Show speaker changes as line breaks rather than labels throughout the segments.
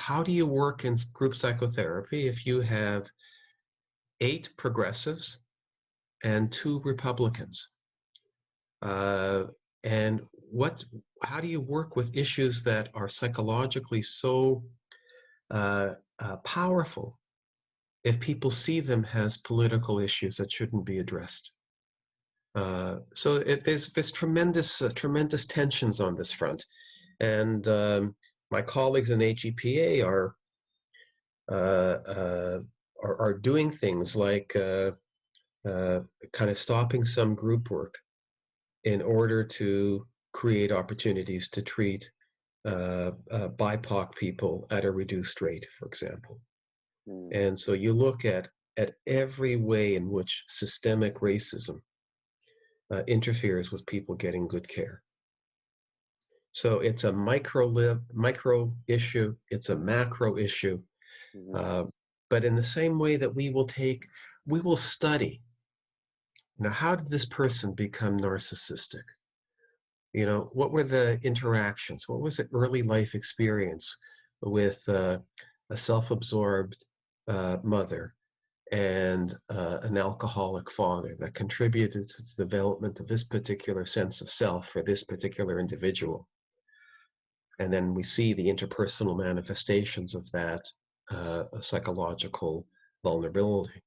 how do you work in group psychotherapy if you have 8 progressives and 2 Republicans? And how do you work with issues that are psychologically so powerful if people see them as political issues that shouldn't be addressed? So there's tremendous tensions on this front, and my colleagues in HEPA are doing things like kind of stopping some group work in order to create opportunities to treat BIPOC people at a reduced rate, for example. And so you look at every way in which systemic racism interferes with people getting good care. So it's a micro issue, it's a macro issue, but in the same way that we will study, how did this person become narcissistic? What were the interactions? What was the early life experience with a self-absorbed mother and an alcoholic father that contributed to the development of this particular sense of self for this particular individual? And then we see the interpersonal manifestations of that psychological vulnerability.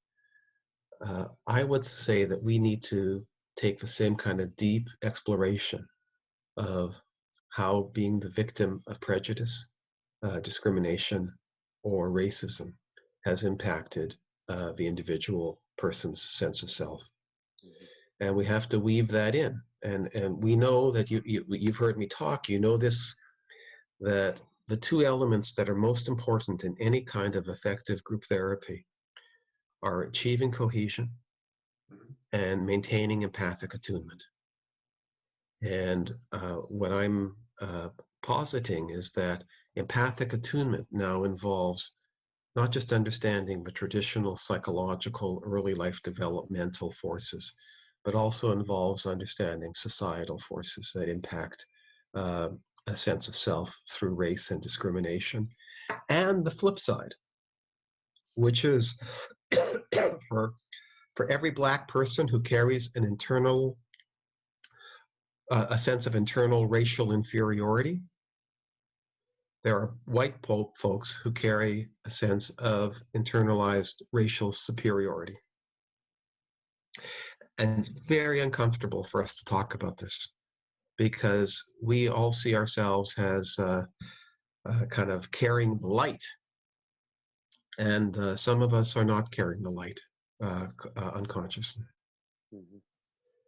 I would say that we need to take the same kind of deep exploration of how being the victim of prejudice, discrimination, or racism has impacted the individual person's sense of self. And we have to weave that in. And we know that you've heard me talk, this, that the 2 elements that are most important in any kind of effective group therapy are achieving cohesion and maintaining empathic attunement. And what I'm positing is that empathic attunement now involves not just understanding the traditional psychological early life developmental forces, but also involves understanding societal forces that impact a sense of self through race and discrimination. And the flip side, which is for every Black person who carries an internal a sense of internal racial inferiority, there are white folks who carry a sense of internalized racial superiority. And it's very uncomfortable for us to talk about this because we all see ourselves as kind of carrying the light. And some of us are not carrying the light unconsciously.